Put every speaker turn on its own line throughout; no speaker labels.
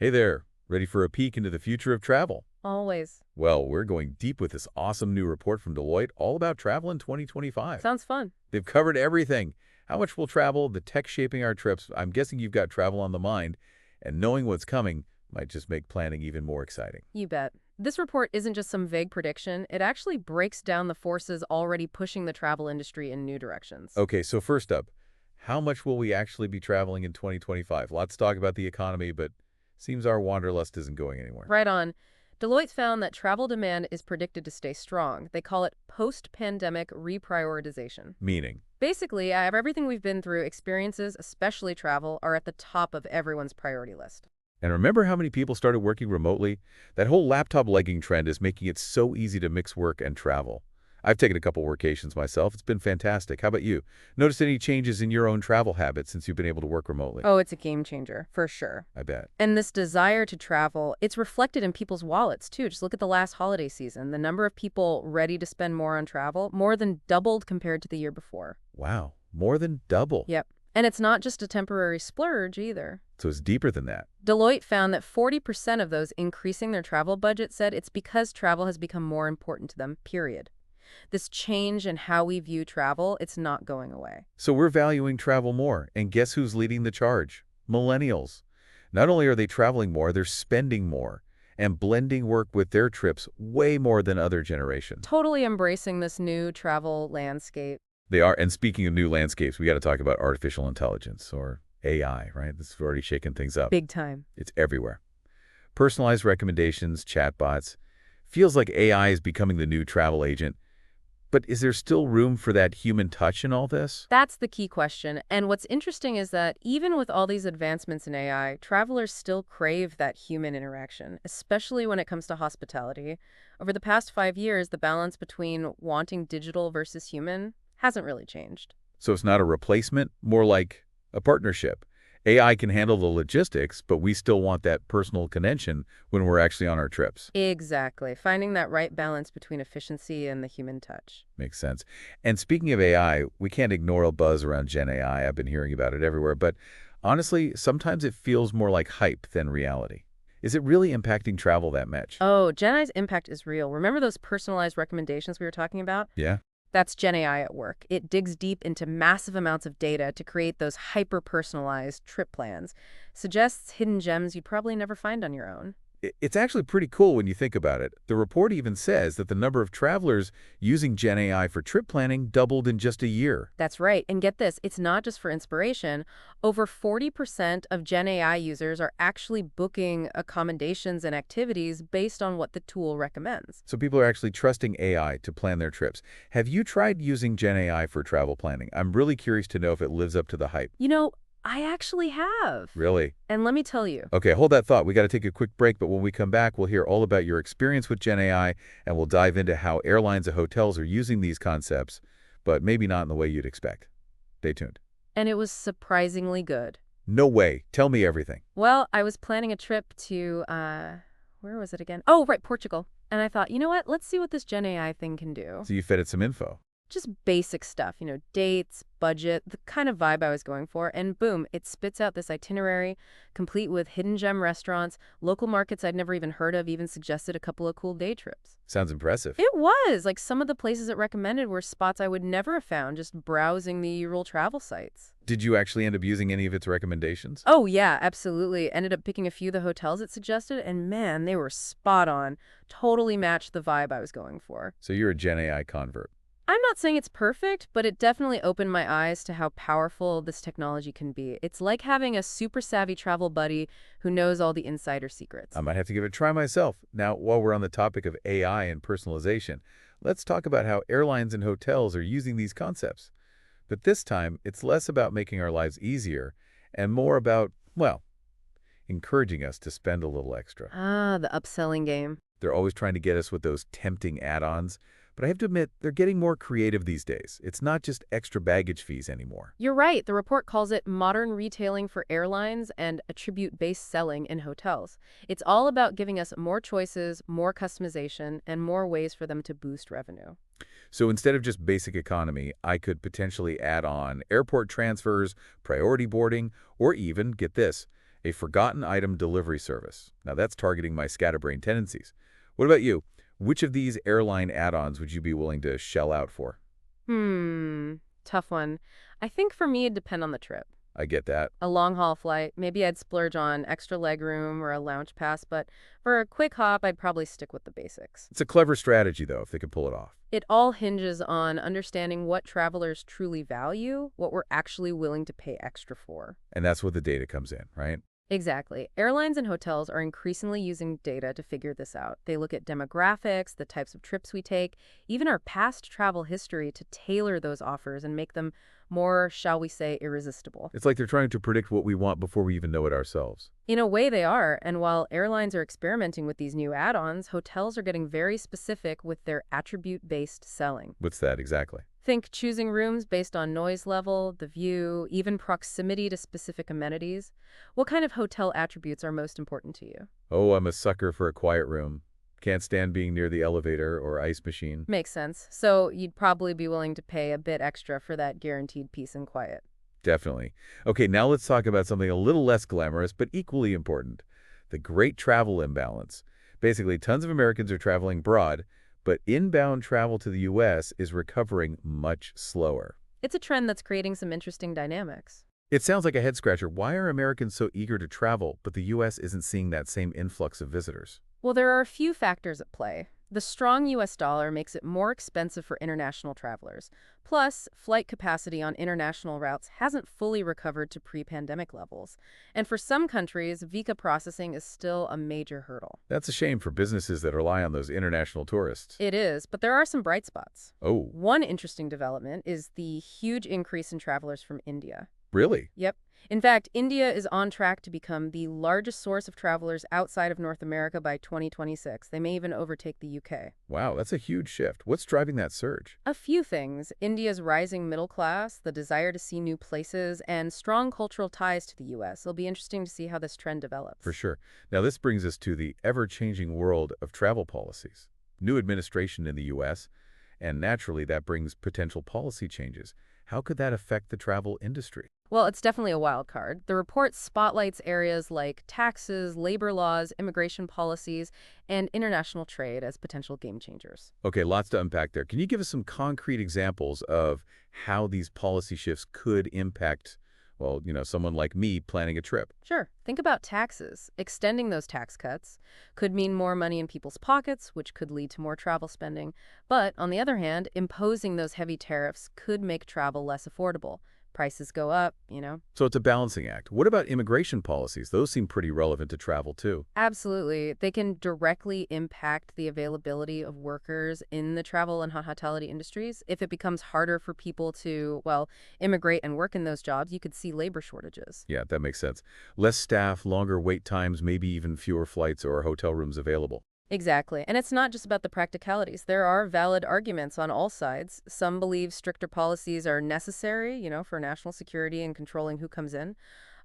Hey there, ready for a peek into the future of travel?
Always.
Well, we're going deep with this awesome new report from Deloitte all about travel in 2025.
Sounds fun.
They've covered everything. How much we'll travel, the tech shaping our trips. I'm guessing you've got travel on the mind, and knowing what's coming might just make planning even more exciting.
You bet. This report isn't just some vague prediction, it actually breaks down the forces already pushing the travel industry in new directions.
Okay, so first up, how much will we actually be traveling in 2025? Lots to talk about the economy, but seems our wanderlust isn't going anywhere.
Right on. Deloitte found that travel demand is predicted to stay strong. They call it post-pandemic reprioritization.
Meaning,
Basically, everything we've been through, experiences, especially travel, are at the top of everyone's priority list.
and remember how many people started working remotely? That whole laptop legging trend is making it so easy to mix work and travel. I've taken a couple workations myself. It's been fantastic. How about you? Notice any changes in your own travel habits since you've been able to work remotely?
Oh, it's a game changer, for sure.
I bet.
And this desire to travel, it's reflected in people's wallets, too. Just look at the last holiday season. The number of people ready to spend more on travel more than doubled compared to the year before.
Wow, more than double.
Yep. And it's not just a temporary splurge either.
So it's deeper than that.
Deloitte found that 40% of those increasing their travel budget said it's because travel has become more important to them, period. This change in how we view travel, it's not going away.
So we're valuing travel more, and guess who's leading the charge? Millennials. Not only are they traveling more, they're spending more and blending work with their trips way more than other generations.
Totally embracing this new travel landscape.
They are, and speaking of new landscapes, we got to talk about artificial intelligence, or AI, right? This is already shaking things up.
Big time.
It's everywhere. Personalized recommendations, chatbots. Feels like AI is becoming the new travel agent. But is there still room for that human touch in all this?
That's the key question. And what's interesting is that even with all these advancements in AI, travelers still crave that human interaction, especially when it comes to hospitality. Over the past 5 years, the balance between wanting digital versus human hasn't really changed.
So it's not a replacement, more like a partnership. AI can handle the logistics, but we still want that personal connection when we're actually on our trips.
Exactly. Finding that right balance between efficiency and the human touch.
Makes sense. And speaking of AI, we can't ignore a buzz around Gen AI. I've been hearing about it everywhere, but honestly, sometimes it feels more like hype than reality. Is it really impacting travel that much?
Oh, Gen I's impact is real. Remember those personalized recommendations we were talking about?
Yeah?
That's Gen AI at work. It digs deep into massive amounts of data to create those hyper-personalized trip plans. Suggests hidden gems you'd probably never find on your own.
It's actually pretty cool when you think about it. The report even says that the number of travelers using Gen AI for trip planning doubled in just a year.
That's right. And get this, it's not just for inspiration. Over 40% of Gen AI users are actually booking accommodations and activities based on what the tool recommends.
So people are actually trusting AI to plan their trips. Have you tried using Gen AI for travel planning? I'm really curious to know if it lives up to the hype.
You know, I actually have.
Really?
And let me tell you.
Okay, hold that thought. We got to take a quick break, but when we come back, we'll hear all about your experience with Gen AI, and we'll dive into how airlines and hotels are using these concepts, but maybe not in the way you'd expect. Stay tuned.
And it was surprisingly good.
No way. Tell me everything.
Well, I was planning a trip to, where was it again? Oh, right, Portugal. And I thought, you know what? Let's see what this Gen AI thing can do.
So you fed it some info.
Just basic stuff, dates, budget, the kind of vibe I was going for. And boom, it spits out this itinerary, complete with hidden gem restaurants, local markets I'd never even heard of, even suggested a couple of cool day trips.
Sounds impressive.
It was. Like some of the places it recommended were spots I would never have found just browsing the usual travel sites.
Did you actually end up using any of its recommendations?
Oh, yeah, absolutely. Ended up picking a few of the hotels it suggested, and man, they were spot on. Totally matched the vibe I was going for.
So you're a Gen AI convert.
I'm not saying it's perfect, but it definitely opened my eyes to how powerful this technology can be. It's like having a super savvy travel buddy who knows all the insider secrets.
I might have to give it a try myself. Now, while we're on the topic of AI and personalization, let's talk about how airlines and hotels are using these concepts. But this time, it's less about making our lives easier and more about, well, encouraging us to spend a little extra.
Ah, the upselling game.
They're always trying to get us with those tempting add-ons, but I have to admit, they're getting more creative these days. It's not just extra baggage fees anymore.
You're right. The report calls it modern retailing for airlines and attribute-based selling in hotels. It's all about giving us more choices, more customization, and more ways for them to boost revenue.
So instead of just basic economy, I could potentially add on airport transfers, priority boarding, or even, get this, A forgotten item delivery service. Now that's targeting my scatterbrain tendencies. What about you? Which of these airline add-ons would you be willing to shell out for?
Hmm, tough one. I think for me it'd depend on the trip.
I get that.
A long-haul flight, maybe I'd splurge on extra legroom or a lounge pass, but for a quick hop, I'd probably stick with the basics.
It's a clever strategy, though, if they can pull it off.
It all hinges on understanding what travelers truly value, what we're actually willing to pay extra for.
And that's where the data comes in, right?
Exactly. Airlines and hotels are increasingly using data to figure this out. They look at demographics, the types of trips we take, even our past travel history to tailor those offers and make them more, shall we say, irresistible.
It's like they're trying to predict what we want before we even know it ourselves.
In a way, they are. And while airlines are experimenting with these new add-ons, hotels are getting very specific with their attribute-based selling.
What's that exactly?
Think choosing rooms based on noise level, the view, even proximity to specific amenities. What kind of hotel attributes are most important to you?
Oh, I'm a sucker for a quiet room. Can't stand being near the elevator or ice machine.
Makes sense. So you'd probably be willing to pay a bit extra for that guaranteed peace and quiet.
Definitely. Okay, now let's talk about something a little less glamorous, but equally important. The great travel imbalance. Basically, tons of Americans are traveling abroad, but inbound travel to the U.S. is recovering much slower.
It's a trend that's creating some interesting dynamics.
It sounds like a head-scratcher. Why are Americans so eager to travel, but the U.S. isn't seeing that same influx of visitors?
Well, there are a few factors at play. The strong U.S. dollar makes it more expensive for international travelers. Plus, flight capacity on international routes hasn't fully recovered to pre-pandemic levels. And for some countries, visa processing is still a major hurdle.
That's a shame for businesses that rely on those international tourists.
It is, but there are some bright spots.
Oh,
One interesting development is the huge increase in travelers from India.
really?
Yep. In fact, India is on track to become the largest source of travelers outside of North America by 2026. They may even overtake the UK.
Wow, that's a huge shift. What's driving that surge?
A few things: India's rising middle class, the desire to see new places, and strong cultural ties to the U.S. It'll be interesting to see how this trend develops.
For sure. Now, this brings us to the ever-changing world of travel policies. New administration in the U.S., and naturally that brings potential policy changes. How could that affect the travel industry?
Well, it's definitely a wild card. The report spotlights areas like taxes, labor laws, immigration policies, and international trade as potential game changers.
Okay, lots to unpack there. Can you give us some concrete examples of how these policy shifts could impact, well, someone like me planning a trip?
Sure. Think about taxes. Extending those tax cuts could mean more money in people's pockets, which could lead to more travel spending. But on the other hand, imposing those heavy tariffs could make travel less affordable. Prices go up.
So it's a balancing act. What about immigration policies? Those seem pretty relevant to travel, too.
Absolutely. They can directly impact the availability of workers in the travel and hospitality industries. If it becomes harder for people to, well, immigrate and work in those jobs, you could see labor shortages.
Yeah, that makes sense. Less staff, longer wait times, maybe even fewer flights or hotel rooms available.
Exactly. And it's not just about the practicalities. There are valid arguments on all sides. Some believe stricter policies are necessary, for national security and controlling who comes in.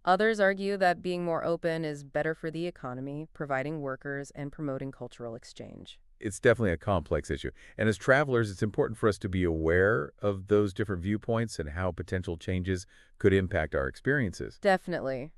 Others argue that being more open is better for the economy, providing workers and promoting cultural exchange.
It's definitely a complex issue. And as travelers, it's important for us to be aware of those different viewpoints and how potential changes could impact our experiences.
Definitely.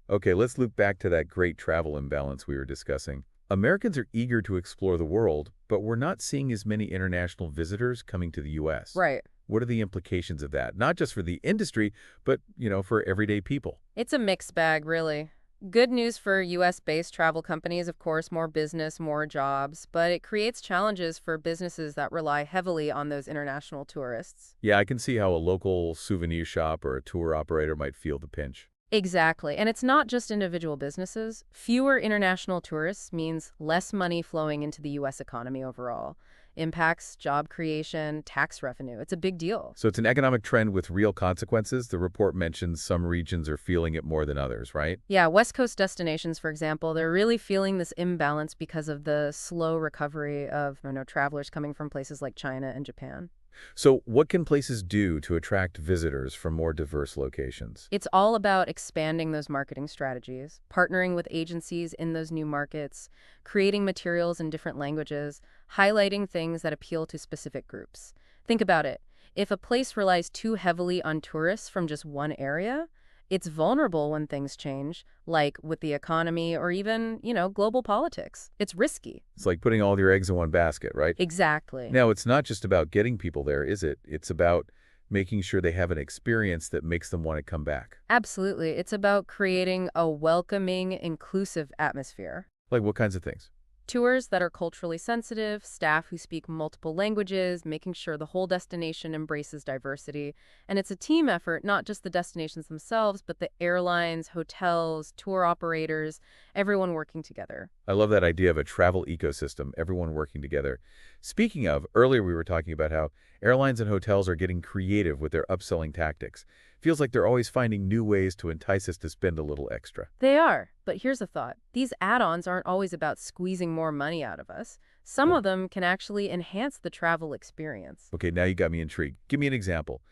Okay, let's loop back to that great travel imbalance we were discussing. Americans are eager to explore the world, but we're not seeing as many international visitors coming to the U.S.
Right.
What are the implications of that? Not just for the industry, but, for everyday people.
It's a mixed bag, really. Good news for U.S.-based travel companies, of course, more business, more jobs, but it creates challenges for businesses that rely heavily on those international tourists.
Yeah, I can see how a local souvenir shop or a tour operator might feel the pinch.
Exactly. And it's not just individual businesses. Fewer international tourists means less money flowing into the U.S. economy overall. Impacts job creation, tax revenue. It's a big deal.
So it's an economic trend with real consequences. The report mentions some regions are feeling it more than others, right?
Yeah, West Coast destinations, for example, they're really feeling this imbalance because of the slow recovery of travelers coming from places like China and Japan.
So what can places do to attract visitors from more diverse locations?
It's all about expanding those marketing strategies, partnering with agencies in those new markets, creating materials in different languages, highlighting things that appeal to specific groups. Think about it. If a place relies too heavily on tourists from just one area, It's vulnerable when things change, like with the economy or even, global politics. It's risky.
It's like putting all your eggs in one basket, right?
Exactly.
Now, it's not just about getting people there, is it? It's about making sure they have an experience that makes them want to come back.
Absolutely. It's about creating a welcoming, inclusive atmosphere.
Like what kinds of things?
Tours that are culturally sensitive, staff who speak multiple languages, making sure the whole destination embraces diversity. And it's a team effort, not just the destinations themselves, but the airlines, hotels, tour operators, everyone working together.
I love that idea of a travel ecosystem, everyone working together. Speaking of, earlier we were talking about how airlines and hotels are getting creative with their upselling tactics. Feels like they're always finding new ways to entice us to spend a little extra.
They are, but here's a thought. These add-ons aren't always about squeezing more money out of us. Some
Oh,
of them can actually enhance the travel experience.
okay, now you got me intrigued. Give me an example.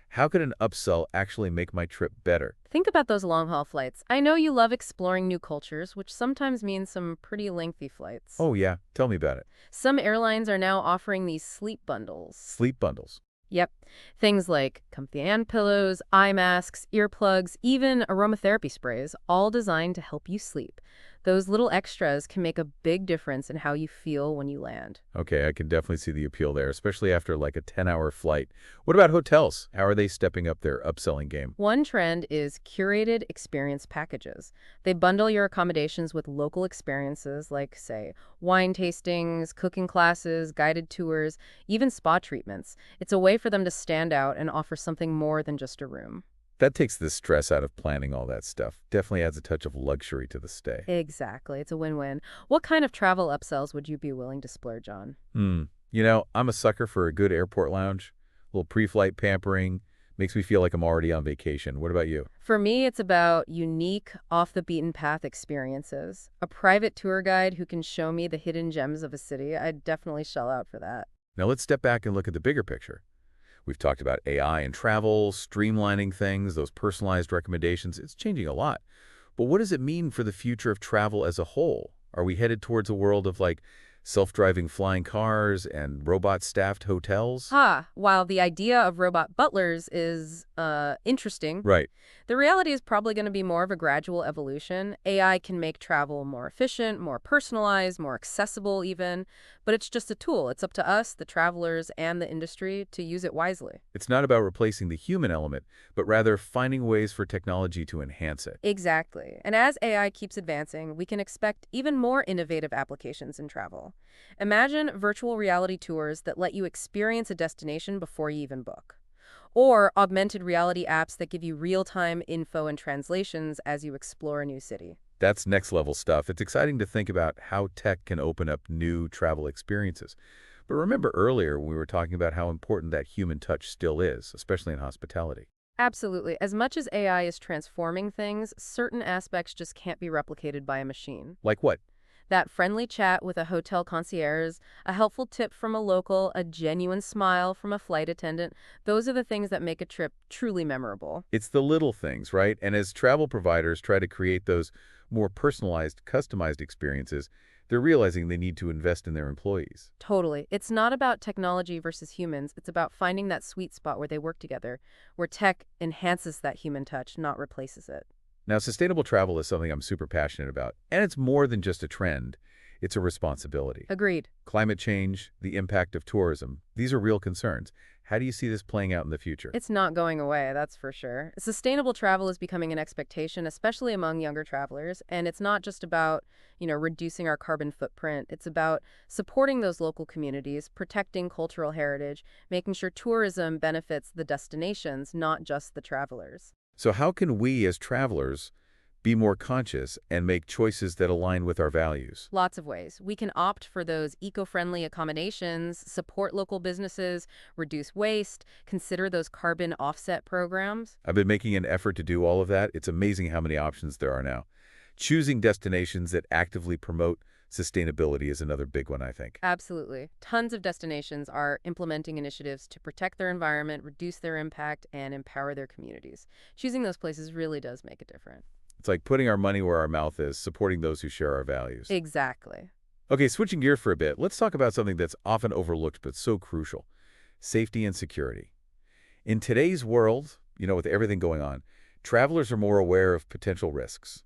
How could an upsell actually make my trip better?
Think about those long-haul flights. I know you love exploring new cultures, which sometimes means some pretty lengthy flights.
Oh, yeah, tell me about it.
Some airlines are now offering these sleep bundles.
Sleep bundles.
Yep. Things like comfy hand pillows, eye masks, earplugs, even aromatherapy sprays, all designed to help you sleep. Those little extras can make a big difference in how you feel when you land.
Okay, I can definitely see the appeal there, especially after like a 10-hour flight. What about hotels? How are they stepping up their upselling game?
One trend is curated experience packages. They bundle your accommodations with local experiences like, say, wine tastings, cooking classes, guided tours, even spa treatments. It's a way for them to stand out and offer something more than just a room.
That takes the stress out of planning all that stuff. Definitely adds a touch of luxury to the stay.
Exactly. It's a win-win. What kind of travel upsells would you be willing to splurge on?
I'm a sucker for a good airport lounge. A little pre-flight pampering. Makes me feel like I'm already on vacation. What about you?
For me, it's about unique, off-the-beaten-path experiences. A private tour guide who can show me the hidden gems of a city. I'd definitely shell out for that.
Now let's step back and look at the bigger picture. We've talked about AI and travel, streamlining things, those personalized recommendations. It's changing a lot. But what does it mean for the future of travel as a whole? Are we headed towards a world of like self-driving flying cars and robot-staffed hotels?
While the idea of robot butlers is interesting,
Right.
the reality is probably going to be more of a gradual evolution. AI can make travel more efficient, more personalized, more accessible even, but it's just a tool. It's up to us, the travelers, and the industry to use it wisely.
It's not about replacing the human element, but rather finding ways for technology to enhance it.
Exactly. And as AI keeps advancing, we can expect even more innovative applications in travel. Imagine virtual reality tours that let you experience a destination before you even book. Or augmented reality apps that give you real-time info and translations as you explore a new city.
That's next level stuff. It's exciting to think about how tech can open up new travel experiences. But remember earlier we were talking about how important that human touch still is, especially in hospitality.
Absolutely. As much as AI is transforming things, certain aspects just can't be replicated by a machine.
Like what?
That friendly chat with a hotel concierge, a helpful tip from a local, a genuine smile from a flight attendant, those are the things that make a trip truly memorable.
It's the little things, right? And as travel providers try to create those more personalized, customized experiences, they're realizing they need to invest in their employees.
Totally. It's not about technology versus humans. It's about finding that sweet spot where they work together, where tech enhances that human touch, not replaces it.
Now, sustainable travel is something I'm super passionate about, and it's more than just a trend. It's a responsibility.
Agreed.
Climate change, the impact of tourism, these are real concerns. How do you see this playing out in the future?
It's not going away, that's for sure. Sustainable travel is becoming an expectation, especially among younger travelers. And it's not just about, reducing our carbon footprint. It's about supporting those local communities, protecting cultural heritage, making sure tourism benefits the destinations, not just the travelers.
So how can we as travelers be more conscious and make choices that align with our values?
Lots of ways. We can opt for those eco-friendly accommodations, support local businesses, reduce waste, consider those carbon offset programs.
I've been making an effort to do all of that. It's amazing how many options there are now. Choosing destinations that actively promote sustainability is another big one, I think.
Absolutely. Tons of destinations are implementing initiatives to protect their environment, reduce their impact, and empower their communities. Choosing those places really does make a difference.
It's like putting our money where our mouth is, supporting those who share our values.
Exactly.
Okay, switching gears for a bit, let's talk about something that's often overlooked but so crucial: safety and security. In today's world, with everything going on, Travelers are more aware of potential risks,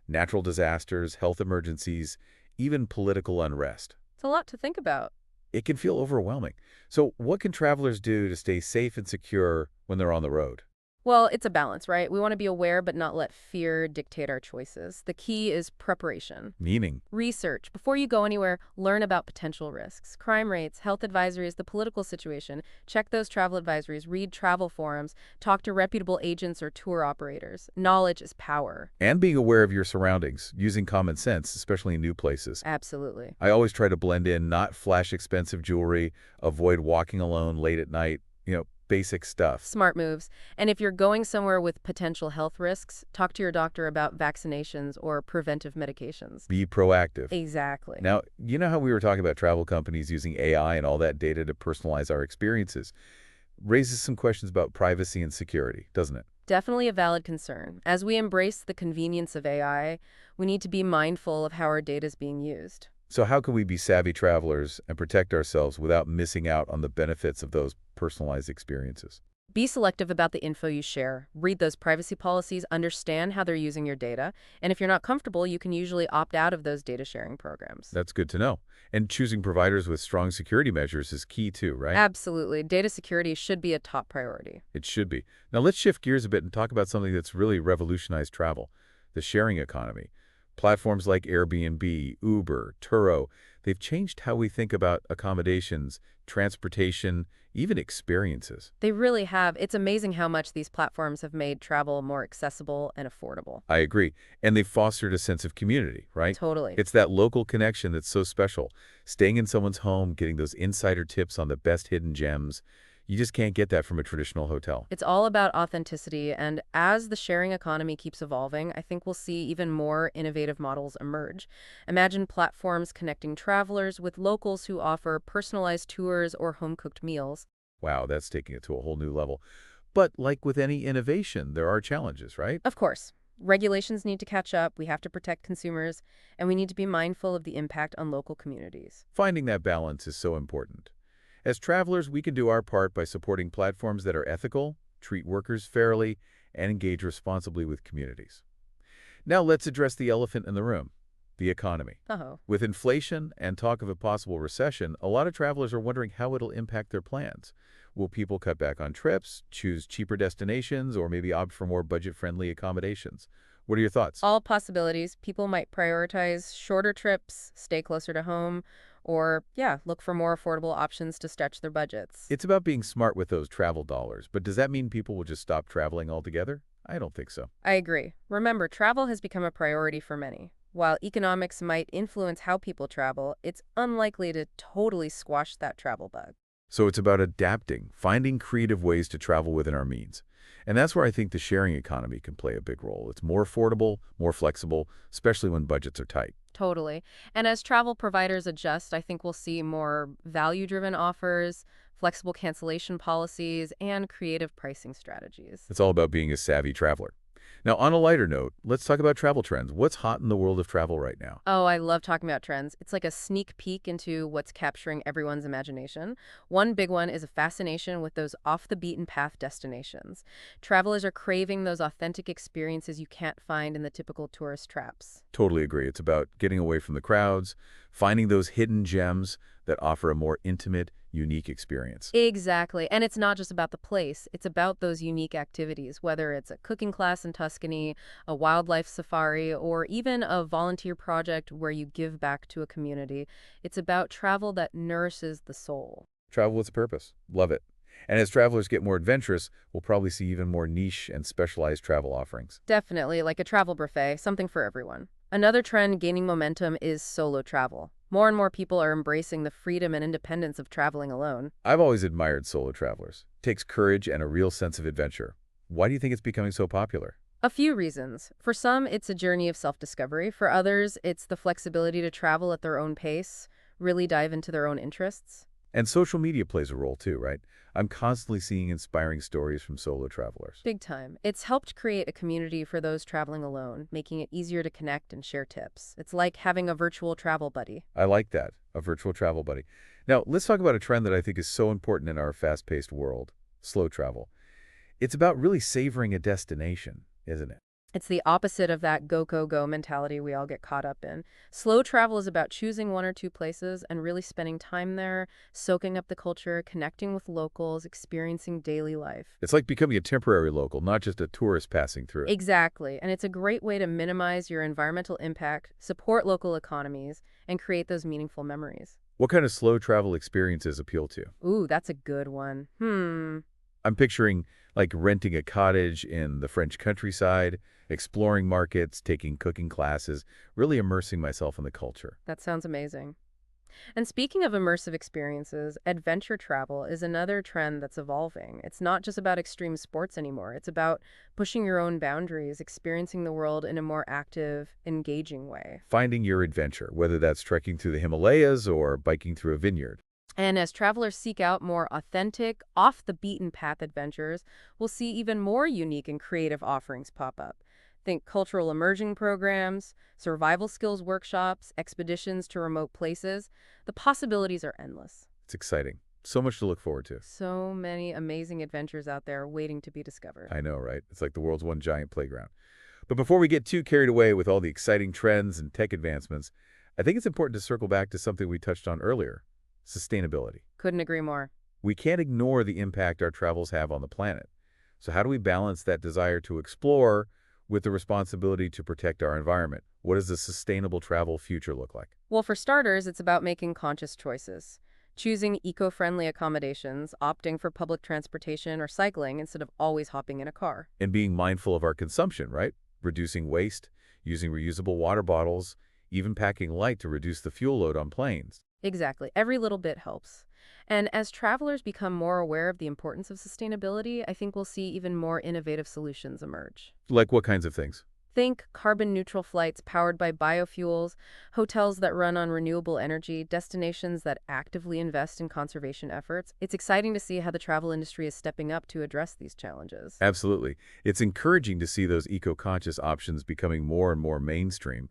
natural disasters, health emergencies, even political unrest.
It's a lot to think about.
It can feel overwhelming. So what can travelers do to stay safe and secure when they're on the road?
Well, it's a balance, right? We want to be aware but not let fear dictate our choices. The key is preparation.
Meaning,
Research. Before you go anywhere, learn about potential risks, crime rates, health advisories, the political situation. Check those travel advisories, read travel forums, talk to reputable agents or tour operators. Knowledge is power.
and being aware of your surroundings, using common sense, especially in new places.
Absolutely.
I always try to blend in, not flash expensive jewelry, avoid walking alone late at night, basic stuff.
Smart moves. And if you're going somewhere with potential health risks, talk to your doctor about vaccinations or preventive medications.
Be proactive.
Exactly.
Now, you know how we were talking about travel companies using AI and all that data to personalize our experiences? Raises some questions about privacy and security, doesn't it?
Definitely a valid concern. As we embrace the convenience of AI, we need to be mindful of how our data is being used.
So how can we be savvy travelers and protect ourselves without missing out on the benefits of those personalized experiences?
Be selective about the info you share. Read those privacy policies, understand how they're using your data, and if you're not comfortable, you can usually opt out of those data sharing programs.
That's good to know. And choosing providers with strong security measures is key too, right?
Absolutely. Data security should be a top priority.
It should be. Now let's shift gears a bit and talk about something that's really revolutionized travel, the sharing economy. Platforms like Airbnb, Uber, Turo, they've changed how we think about accommodations, transportation, even experiences.
They really have. It's amazing how much these platforms have made travel more accessible and affordable.
I agree. And they've fostered a sense of community, right?
Totally.
It's that local connection that's so special. Staying in someone's home, getting those insider tips on the best hidden gems. You just can't get that from a traditional hotel.
It's all about authenticity, and as the sharing economy keeps evolving, I think we'll see even more innovative models emerge. Imagine platforms connecting travelers with locals who offer personalized tours or home-cooked meals.
Wow, that's taking it to a whole new level. But like with any innovation, there are challenges, right?
Of course, regulations need to catch up, we have to protect consumers, and we need to be mindful of the impact on local communities.
Finding that balance is so important. As travelers, we can do our part by supporting platforms that are ethical, treat workers fairly, and engage responsibly with communities. Now let's address the elephant in the room, the economy.
Uh-oh.
With inflation and talk of a possible recession, a lot of travelers are wondering how it'll impact their plans. Will people cut back on trips, choose cheaper destinations, or maybe opt for more budget-friendly accommodations? What are your thoughts?
All possibilities. People might prioritize shorter trips, stay closer to home, or, yeah, look for more affordable options to stretch their budgets.
It's about being smart with those travel dollars, but does that mean people will just stop traveling altogether? I don't think so.
I agree. Remember, travel has become a priority for many. While economics might influence how people travel, it's unlikely to totally squash that travel bug.
So it's about adapting, finding creative ways to travel within our means. And that's where I think the sharing economy can play a big role. It's more affordable, more flexible, especially when budgets are tight.
Totally. And as travel providers adjust, I think we'll see more value-driven offers, flexible cancellation policies, and creative pricing strategies.
It's all about being a savvy traveler. Now, on a lighter note, let's talk about travel trends. What's hot in the world of travel right now?
Oh, I love talking about trends. It's like a sneak peek into what's capturing everyone's imagination. One big one is a fascination with those off-the-beaten-path destinations. Travelers are craving those authentic experiences you can't find in the typical tourist traps.
Totally agree. It's about getting away from the crowds, finding those hidden gems that offer a more intimate, unique experience.
Exactly. And it's not just about the place. It's about those unique activities, whether it's a cooking class in Tuscany, a wildlife safari, or even a volunteer project where you give back to a community. It's about travel that nourishes the soul.
Travel with a purpose. Love it. And as travelers get more adventurous, we'll probably see even more niche and specialized travel offerings.
Definitely, like a travel buffet, something for everyone. Another trend gaining momentum is solo travel. More and more people are embracing the freedom and independence of traveling alone.
I've always admired solo travelers. It takes courage and a real sense of adventure. Why do you think it's becoming so popular?
A few reasons. For some, it's a journey of self-discovery. For others, it's the flexibility to travel at their own pace, really dive into their own interests.
And social media plays a role too, right? I'm constantly seeing inspiring stories from solo travelers.
Big time. It's helped create a community for those traveling alone, making it easier to connect and share tips. It's like having a virtual travel buddy.
I like that, a virtual travel buddy. Now, let's talk about a trend that I think is so important in our fast-paced world, slow travel. It's about really savoring a destination. isn't it?
It's the opposite of that go, go, go mentality we all get caught up in. Slow travel is about choosing one or two places and really spending time there, soaking up the culture, connecting with locals, experiencing daily life.
It's like becoming a temporary local, not just a tourist passing through.
Exactly. And it's a great way to minimize your environmental impact, support local economies, and create those meaningful memories.
What kind of slow travel experiences appeal to you?
Ooh, that's a good one.
I'm picturing like renting a cottage in the French countryside, exploring markets, taking cooking classes, really immersing myself in the culture.
That sounds amazing. And speaking of immersive experiences, adventure travel is another trend that's evolving. It's not just about extreme sports anymore. It's about pushing your own boundaries, experiencing the world in a more active, engaging way.
Finding your adventure, whether that's trekking through the Himalayas or biking through a vineyard.
And as travelers seek out more authentic, off the beaten path adventures, we'll see even more unique and creative offerings pop up. Think cultural immersion programs, survival skills workshops, expeditions to remote places. The possibilities are endless.
It's exciting. So much to look forward to.
So many amazing adventures out there waiting to be discovered.
I know, right? It's like the world's one giant playground. But before we get too carried away with all the exciting trends and tech advancements, I think it's important to circle back to something we touched on earlier: sustainability.
Couldn't agree more.
We can't ignore the impact our travels have on the planet. So how do we balance that desire to explore with the responsibility to protect our environment? What does a sustainable travel future look like?
Well, for starters, it's about making conscious choices. Choosing eco-friendly accommodations, opting for public transportation or cycling instead of always hopping in a car.
And being mindful of our consumption, right? Reducing waste, using reusable water bottles, even packing light to reduce the fuel load on planes.
Exactly. Every little bit helps. And as travelers become more aware of the importance of sustainability, I think we'll see even more innovative solutions emerge.
Like what kinds of things?
Think carbon-neutral flights powered by biofuels, hotels that run on renewable energy, destinations that actively invest in conservation efforts. It's exciting to see how the travel industry is stepping up to address these challenges.
Absolutely. It's encouraging to see those eco-conscious options becoming more and more mainstream.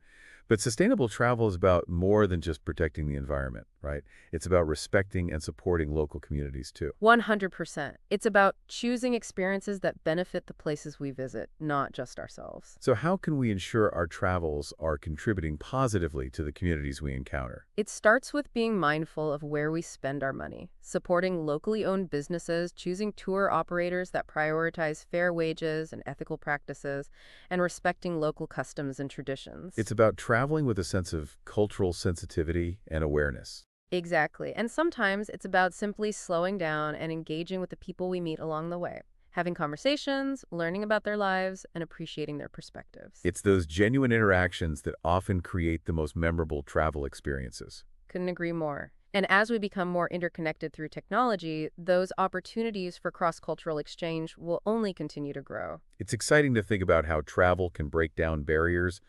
But sustainable travel is about more than just protecting the environment, right? It's about respecting and supporting local communities too.
100%. It's about choosing experiences that benefit the places we visit, not just ourselves.
So how can we ensure our travels are contributing positively to the communities we encounter?
It starts with being mindful of where we spend our money, supporting locally owned businesses, choosing tour operators that prioritize fair wages and ethical practices, and respecting local customs and traditions.
It's about traveling with a sense of cultural sensitivity and awareness.
Exactly. And sometimes it's about simply slowing down and engaging with the people we meet along the way, having conversations, learning about their lives, and appreciating their perspectives.
It's those genuine interactions that often create the most memorable travel experiences.
Couldn't agree more. And as we become more interconnected through technology, those opportunities for cross-cultural exchange will only continue to grow.
It's exciting to think about how travel can break down barriers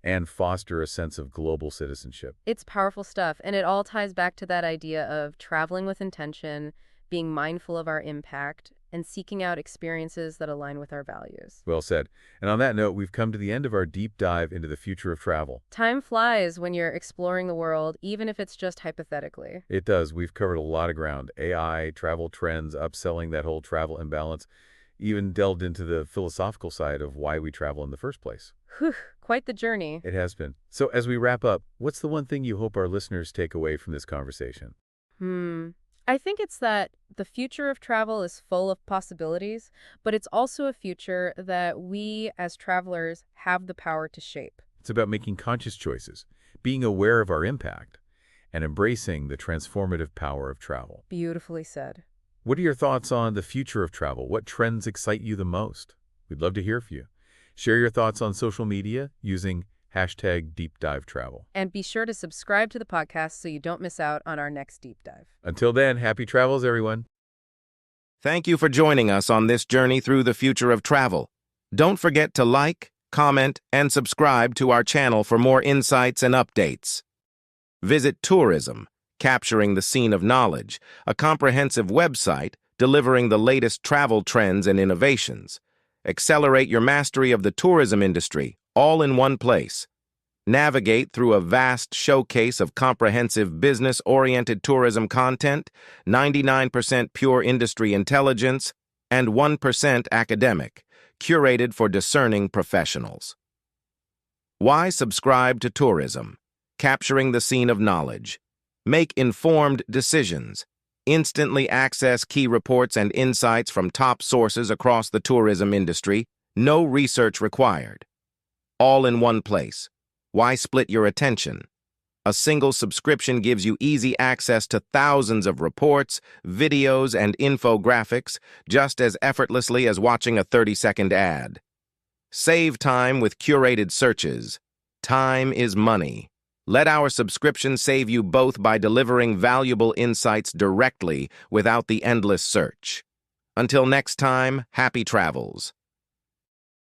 and foster a sense of global citizenship.
It's powerful stuff, and it all ties back to that idea of traveling with intention, being mindful of our impact, and seeking out experiences that align with our values.
Well said. And on that note, we've come to the end of our deep dive into the future of travel.
Time flies when you're exploring the world, even if it's just hypothetically.
It does. We've covered a lot of ground: AI, travel trends, upselling that whole travel imbalance, even delved into the philosophical side of why we travel in the first place.
Whew, quite the journey.
It has been. So as we wrap up, what's the one thing you hope our listeners take away from this conversation?
I think it's that the future of travel is full of possibilities, but it's also a future that we as travelers have the power to shape.
It's about making conscious choices, being aware of our impact, and embracing the transformative power of travel.
Beautifully said.
What are your thoughts on the future of travel? What trends excite you the most? We'd love to hear from you. Share your thoughts on social media using #DeepDiveTravel.
And be sure to subscribe to the podcast so you don't miss out on our next deep dive.
Until then, happy travels, everyone.
Thank you for joining us on this journey through the future of travel. Don't forget to like, comment, and subscribe to our channel for more insights and updates. Visit Tourism, Capturing the Scene of Knowledge, a comprehensive website delivering the latest travel trends and innovations. Accelerate your mastery of the tourism industry, all in one place. Navigate through a vast showcase of comprehensive business-oriented tourism content, 99% pure industry intelligence, and 1% academic, curated for discerning professionals. Why subscribe to tourism? Capturing the scene of knowledge. Make informed decisions. Instantly access key reports and insights from top sources across the tourism industry. No research required. All in one place. Why split your attention? A single subscription gives you easy access to thousands of reports, videos, and infographics just as effortlessly as watching a 30-second ad. Save time with curated searches. Time is money. Let our subscription save you both by delivering valuable insights directly without the endless search. Until next time, happy travels.